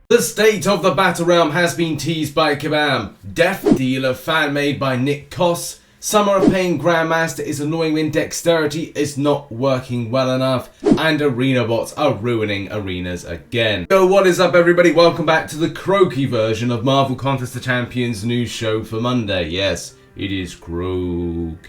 The state of the Battlerealm has been teased by Kabam. Death Dealer fan made by Coss. Summer of Pain Grandmaster is annoying when Dexterity is not working well enough. And arena bots are ruining arenas again. Yo, what is up everybody? Welcome back to the croaky version of Marvel Contest of Champions news show for Monday. Yes, it is croaky.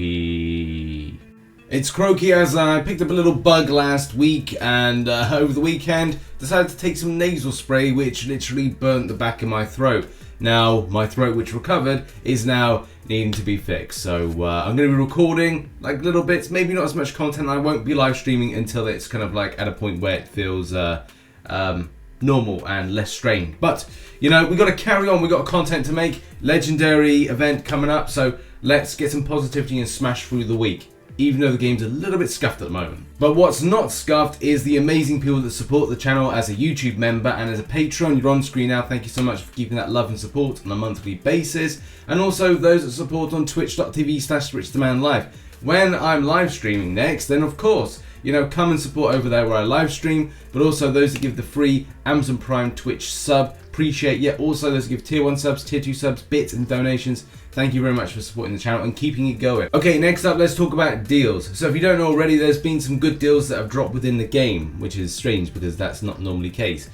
It's croaky as I picked up a little bug last week and over the weekend decided to take some nasal spray which literally burnt the back of my throat. Now my throat, which recovered, is now needing to be fixed. So I'm going to be recording like little bits, maybe not as much content. I won't be live streaming until it's kind of like at a point where it feels normal and less strained. But you know, we got to carry on. We got content to make. Legendary event coming up, so let's get some positivity and smash through the week, even though the game's a little bit scuffed at the moment. But what's not scuffed is the amazing people that support the channel as a YouTube member and as a patron. You're on screen now. Thank you so much for keeping that love and support on a monthly basis. And also those that support on twitch.tv/RichTheMan live. When I'm live streaming next, then of course, you know, come and support over there where I live stream. But also those that give the free Amazon Prime Twitch sub. Appreciate, yeah, also those that give tier 1 subs, tier 2 subs, bits and donations. Thank you very much for supporting the channel and keeping it going. Okay, next up, let's talk about deals. So if you don't know already, there's been some good deals that have dropped within the game, which is strange because that's not normally the case.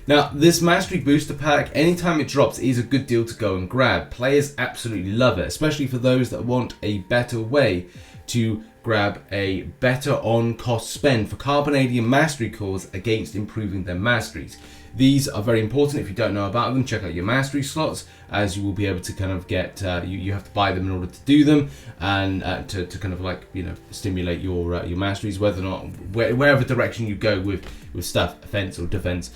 Now, this Mastery Booster Pack, anytime it drops, is a good deal to go and grab. Players absolutely love it, especially for those that want a better way to grab a better on-cost spend for Carbonadium Mastery cores against improving their masteries. These are very important. If you don't know about them, check out your mastery slots, as you will be able to kind of get, you have to buy them in order to do them, and to kind of like, you know, stimulate your masteries, whether or not, wherever direction you go with stuff, offense or defense.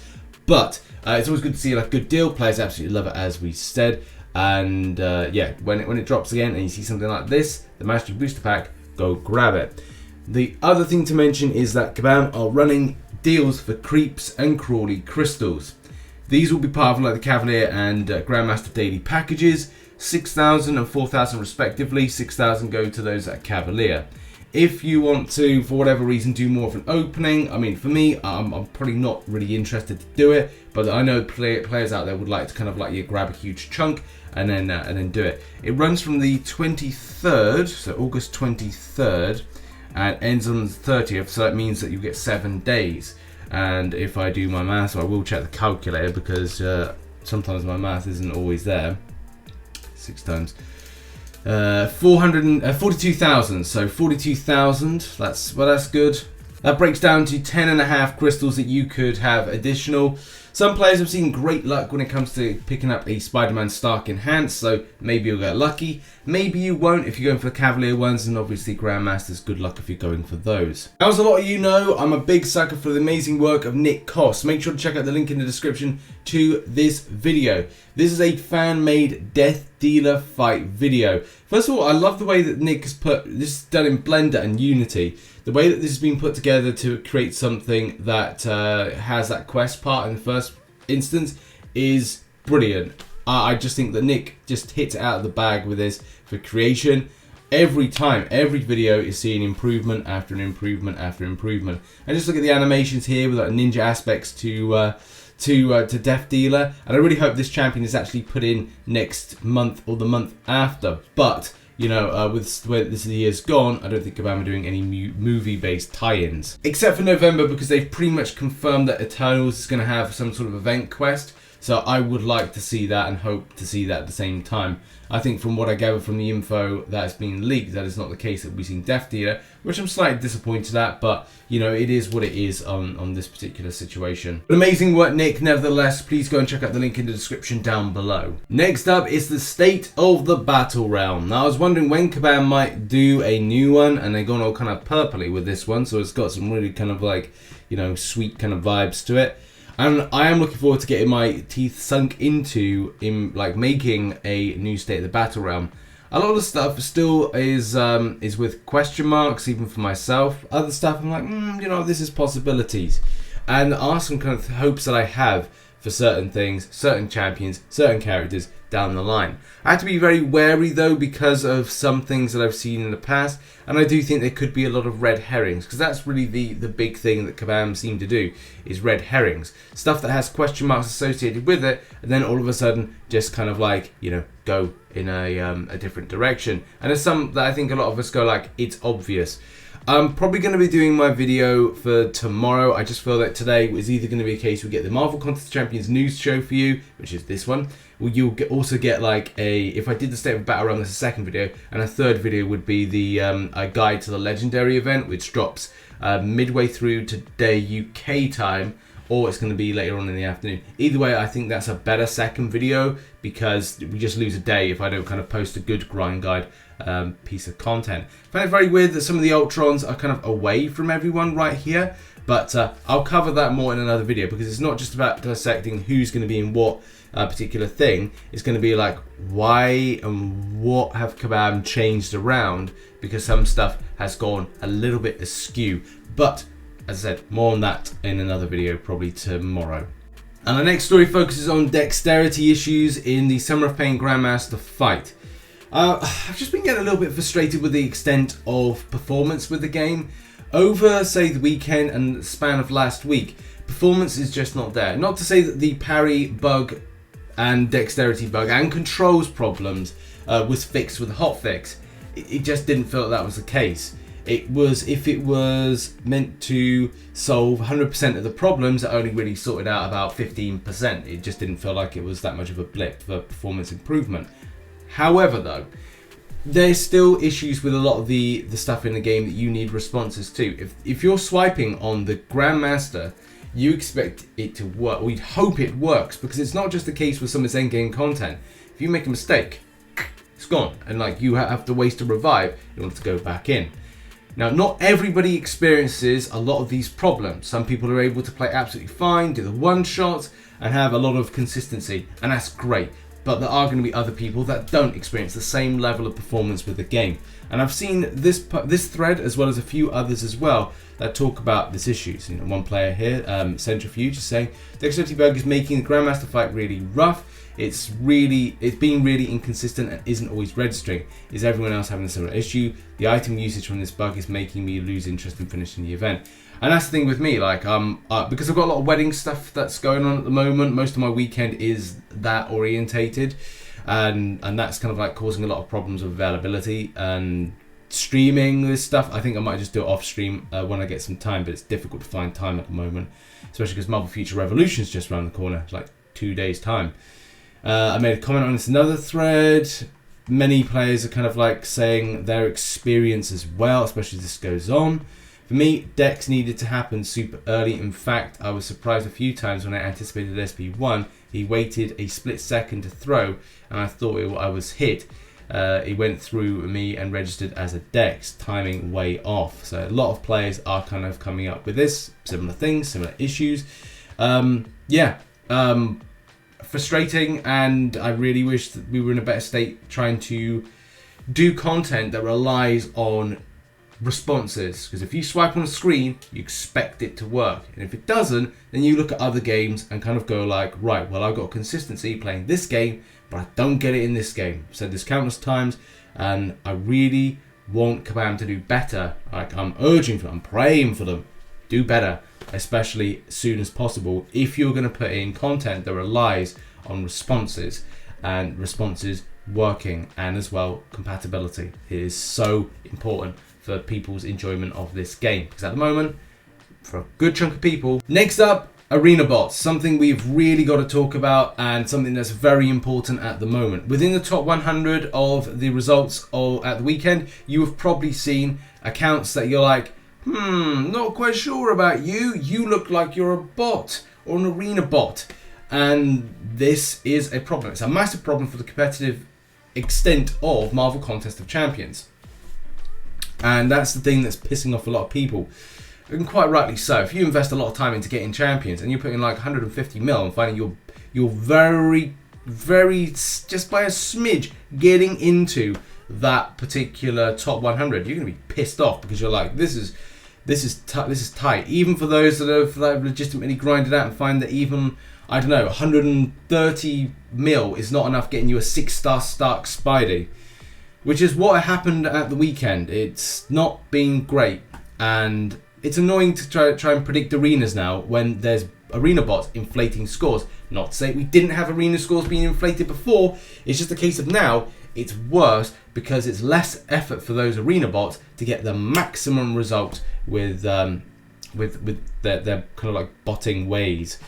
But it's always good to see like a good deal. Players absolutely love it, as we said. And yeah, when it drops again and you see something like this, the Mastery Booster Pack, go grab it. The other thing to mention is that Kabam are running deals for creeps and crawly crystals. These will be part of like the Cavalier and Grandmaster daily packages, 6,000 and 4,000 respectively. 6,000 go to those at Cavalier. If you want to, for whatever reason, do more of an opening, I mean, for me, I'm probably not really interested to do it, but I know players out there would like to kind of like, you grab a huge chunk and then do it. It runs from the 23rd, so August 23rd, and ends on the 30th, so that means that you get 7 days. And if I do my math, so I will check the calculator because sometimes my math isn't always there. 6 times 42,000. So 42,000. That's good. That breaks down to 10.5 crystals that you could have additional. Some players have seen great luck when it comes to picking up a Spider-Man Stark Enhanced, so maybe you'll get lucky. Maybe you won't if you're going for the Cavalier ones, and obviously Grandmasters, good luck if you're going for those. As a lot of you know, I'm a big sucker for the amazing work of Coss. Make sure to check out the link in the description to this video. This is a fan-made Death Dealer fight video. First of all, I love the way that Nick has put this, done in Blender and Unity. The way that this has been put together to create something that has that quest part in the first instance is brilliant. I just think that Nick just hits it out of the bag with this for creation. Every time, every video is seeing improvement after an improvement after improvement. And just look at the animations here with like ninja aspects to Death Dealer, and I really hope this champion is actually put in next month or the month after. But you know, with the way this year's gone, I don't think Kabam are doing any movie-based tie-ins. Except for November, because they've pretty much confirmed that Eternals is going to have some sort of event quest. So I would like to see that and hope to see that at the same time. I think from what I gather from the info that's been leaked, that is not the case that we've seen Death Dealer, which I'm slightly disappointed at, but you know, it is what it is on this particular situation. But amazing work, Nick, nevertheless. Please go and check out the link in the description down below. Next up is the state of the Battlerealm. Now I was wondering when Kabam might do a new one, and they've gone all kind of purpley with this one, so it's got some really kind of like, you know, sweet kind of vibes to it. And I am looking forward to getting my teeth sunk into like making a new state of the Battlerealm. A lot of the stuff still is with question marks, even for myself. Other stuff I'm like, you know, this is possibilities. and are some kind of hopes that I have for certain things, certain champions, certain characters down the line. I have to be very wary though because of some things that I've seen in the past, and I do think there could be a lot of red herrings, because that's really the big thing that Kabam seem to do, is red herrings. Stuff that has question marks associated with it, and then all of a sudden just kind of like, you know, go in a different direction. And there's some that I think a lot of us go like, it's obvious. I'm probably going to be doing my video for tomorrow. I just feel that today was either going to be a case we get the Marvel Contest Champions news show for you, which is this one. Well, you'll also get like if I did the State of Battlerealm, that's a second video, and a third video would be the a guide to the Legendary event, which drops midway through today UK time, or it's going to be later on in the afternoon. Either way, I think that's a better second video, because we just lose a day if I don't kind of post a good grind guide piece of content. I find it very weird that some of the Ultrons are kind of away from everyone right here, but I'll cover that more in another video, because it's not just about dissecting who's going to be in what particular thing. It's going to be like, why and what have Kabam changed around, because some stuff has gone a little bit askew. But as I said, more on that in another video, probably tomorrow. And the next story focuses on dexterity issues in the Summer of Pain Grandmaster fight. I've just been getting a little bit frustrated with the extent of performance with the game. Over, say, the weekend and the span of last week, performance is just not there. Not to say that the parry bug and dexterity bug and controls problems was fixed with a hotfix. It just didn't feel that was the case. It was, if it was meant to solve 100% of the problems, it only really sorted out about 15%. It just didn't feel like it was that much of a blip for performance improvement. However though, there's still issues with a lot of the stuff in the game that you need responses to. If you're swiping on the Grandmaster, you expect it to work, or you'd hope it works, because it's not just the case with some of this endgame content. If you make a mistake, it's gone, and like you have to waste a revive in order to go back in. Now, not everybody experiences a lot of these problems. Some people are able to play absolutely fine, do the one-shots, and have a lot of consistency, and that's great. But there are going to be other people that don't experience the same level of performance with the game. And I've seen this thread, as well as a few others as well, that talk about this issues. You know, one player here, Centrifuge, is saying, Dexterity bug is making the Grandmaster fight really rough. It's being really inconsistent and isn't always registering. Is everyone else having a similar issue? The item usage from this bug is making me lose interest in finishing the event. And that's the thing with me, like because I've got a lot of wedding stuff that's going on at the moment. Most of my weekend is that orientated, and that's kind of like causing a lot of problems with availability and streaming this stuff. I think I might just do it off stream when I get some time, but it's difficult to find time at the moment, especially because Marvel Future Revolution is just around the corner. It's like 2 days time. I made a comment on this in another thread. Many players are kind of like saying their experience as well, especially as this goes on. For me, Dex needed to happen super early. In fact, I was surprised a few times when I anticipated SP1. He waited a split second to throw, and I thought I was hit. He went through me and registered as a Dex, timing way off. So a lot of players are kind of coming up with this, similar things, similar issues. Frustrating, and I really wish that we were in a better state trying to do content that relies on responses, because if you swipe on a screen, you expect it to work, and if it doesn't, then you look at other games and kind of go like, right, well, I've got consistency playing this game, but I don't get it in this game. I've said this countless times, and I really want Kabam to do better. Like, I'm urging for them, I'm praying for them, do better, especially as soon as possible, if you're going to put in content that relies on responses, and responses working, and as well compatibility. It is so important for people's enjoyment of this game, because at the moment, for a good chunk of people. Next up, arena bots, something we've really got to talk about, and something that's very important at the moment. Within the top 100 of the results at the weekend, you have probably seen accounts that you're like, not quite sure about you. You look like you're a bot or an arena bot, and this is a problem. It's a massive problem for the competitive extent of Marvel Contest of Champions. And that's the thing that's pissing off a lot of people, and quite rightly so. If you invest a lot of time into getting champions, and you're putting like 150 mil and finding you're very, just by a smidge getting into that particular top 100, you're going to be pissed off, because you're like, this is this is tight. Even for those that have legitimately grinded out and find that even, I don't know, 130 mil is not enough getting you a 6-star Stark Spidey, which is what happened at the weekend. It's not been great, and it's annoying to try and predict arenas now when there's arena bots inflating scores. Not to say we didn't have arena scores being inflated before, it's just a case of now it's worse because it's less effort for those arena bots to get the maximum result with their kind of like botting ways.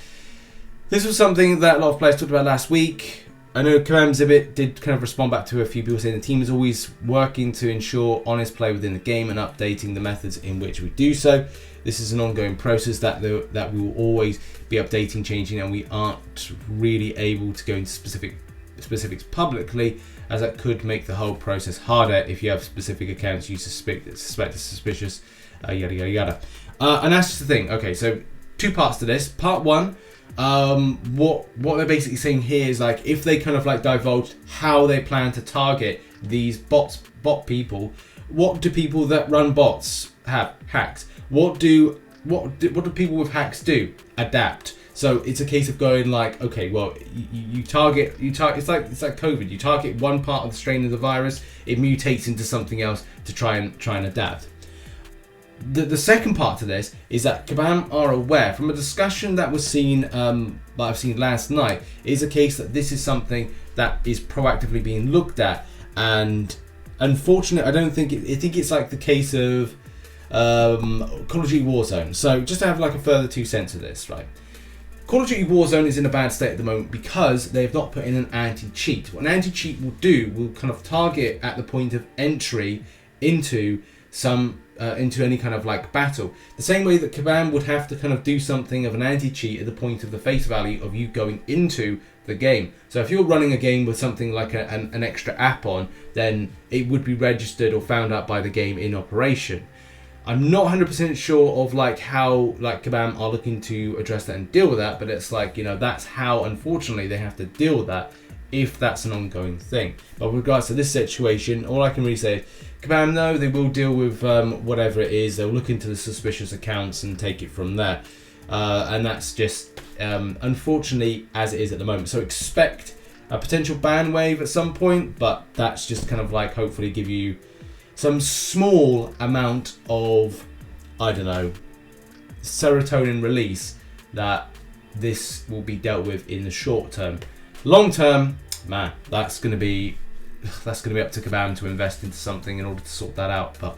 This was something that a lot of players talked about last week. I know Command Exhibit did kind of respond back to a few people saying the team is always working to ensure honest play within the game and updating the methods in which we do so. This is an ongoing process that we will always be updating, changing, and we aren't really able to go into specifics publicly, as that could make the whole process harder if you have specific accounts you suspect are suspicious, yada yada yada. And that's just the thing. Okay, so 2 parts to this. Part 1. What they're basically saying here is like if they kind of like divulge how they plan to target these bot people, what do people that run bots have? Hacks. What do people with hacks do? Adapt. So it's a case of going like, okay, well, you target. It's like COVID. You target one part of the strain of the virus, it mutates into something else to try and adapt. The second part to this is that Kabam are aware from a discussion that was seen, that I've seen last night, is a case that this is something that is proactively being looked at, and unfortunately, I think it's like the case of Call of Duty Warzone. So just to have like a further 2 cents of this, right? Call of Duty Warzone is in a bad state at the moment because they've not put in an anti-cheat. What an anti-cheat will do will kind of target at the point of entry into into any kind of like battle. The same way that Kabam would have to kind of do something of an anti-cheat at the point of the face value of you going into the game. So if you're running a game with something like an extra app on, then it would be registered or found out by the game in operation. I'm not 100% sure of like how like Kabam are looking to address that and deal with that, but it's like, you know, that's how unfortunately they have to deal with that if that's an ongoing thing. But with regards to this situation, all I can really say is Kabam, no, they will deal with whatever it is. They'll look into the suspicious accounts and take it from there. And that's just unfortunately as it is at the moment. So expect a potential ban wave at some point, but that's just kind of like hopefully give you some small amount of, I don't know, serotonin release that this will be dealt with in the short term. Long term, man, that's going to be up to Kabam to invest into something in order to sort that out. But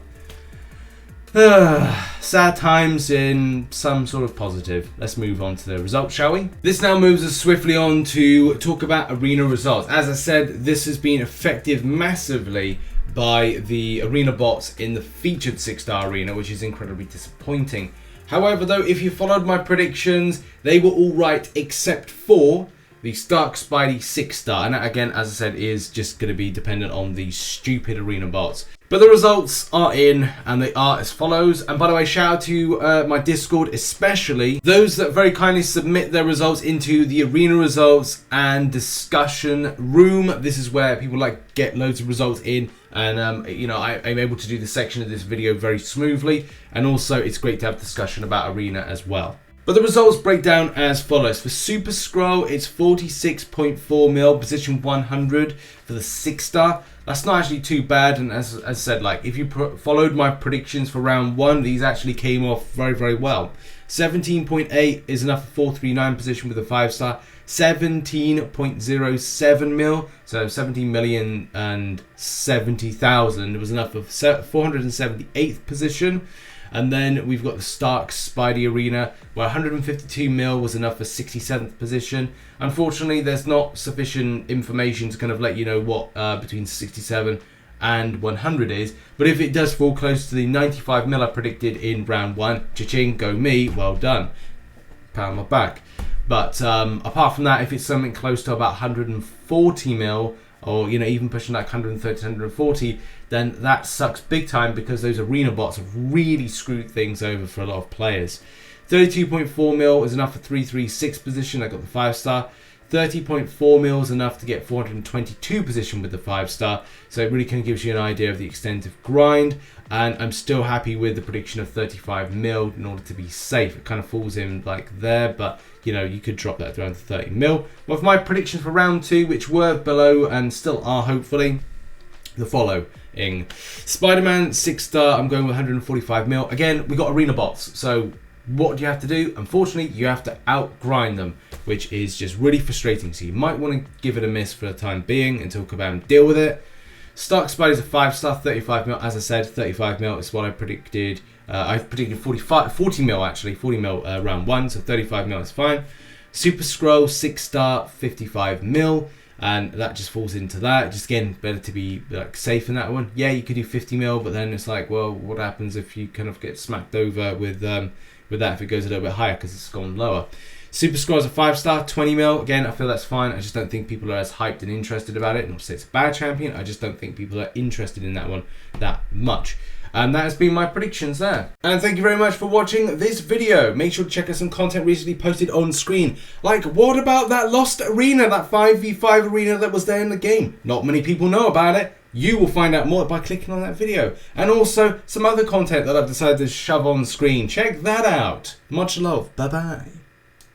sad times in some sort of positive. Let's move on to the results, shall we? This now moves us swiftly on to talk about arena results. As I said, this has been affected massively by the arena bots in the featured 6-star arena, which is incredibly disappointing. However, though, if you followed my predictions, they were all right except for the Stark Spidey 6-star, and that again, as I said, is just going to be dependent on the stupid arena bots. But the results are in, and they are as follows. And by the way, shout out to my Discord, especially those that very kindly submit their results into the arena results and discussion room. This is where people like get loads of results in, and you know, I'm able to do this section of this video very smoothly. And also, it's great to have discussion about arena as well. But the results break down as follows. For Super Scroll, it's 46.4 mil, position 100 for the 6-star. That's not actually too bad, and as I said, like if you followed my predictions for round 1, these actually came off very, very well. 17.8 is enough for 439 position with a 5-star. 17.07 mil, so 17,070,000 was enough for 478th position. And then we've got the Stark Spidey Arena, where 152 mil was enough for 67th position. Unfortunately, there's not sufficient information to kind of let you know what between 67 and 100 is. But if it does fall close to the 95 mil I predicted in round 1, cha-ching, go me, well done. Pat on my back. But apart from that, if it's something close to about 140 mil, or you know, even pushing like 130 to 140, then that sucks big time because those arena bots have really screwed things over for a lot of players. 32.4 mil is enough for 336 position. I got the 5-star. 30.4 mils enough to get 422 position with the 5-star, so it really kind of gives you an idea of the extent of grind. And I'm still happy with the prediction of 35 mil in order to be safe. It kind of falls in like there, but you know, you could drop that down to 30 mil. Well, for my predictions for round 2, which were below and still are hopefully the following: Spider-Man 6-star, I'm going with 145 mil. Again, we got arena bots, so what do you have to do? Unfortunately, you have to outgrind them, which is just really frustrating. So you might want to give it a miss for the time being until Kabam deal with it. Stark Spider's a 5-star, 35 mil. As I said, 35 mil is what I predicted. I predicted 40 mil actually, 40 mil round 1, so 35 mil is fine. Super Scroll 6-star, 55 mil. And that just falls into that. Just again, better to be like safe in that one. Yeah, you could do 50 mil, but then it's like, well, what happens if you kind of get smacked over with that if it goes a little bit higher because it's gone lower. Super Scroll's a 5-star, 20 mil. Again, I feel that's fine. I just don't think people are as hyped and interested about it. Not to say it's a bad champion. I just don't think people are interested in that one that much. And that has been my predictions there. And thank you very much for watching this video. Make sure to check out some content recently posted on screen. Like, what about that lost arena, that 5v5 arena that was there in the game? Not many people know about it. You will find out more by clicking on that video. And also some other content that I've decided to shove on screen. Check that out. Much love. Bye-bye.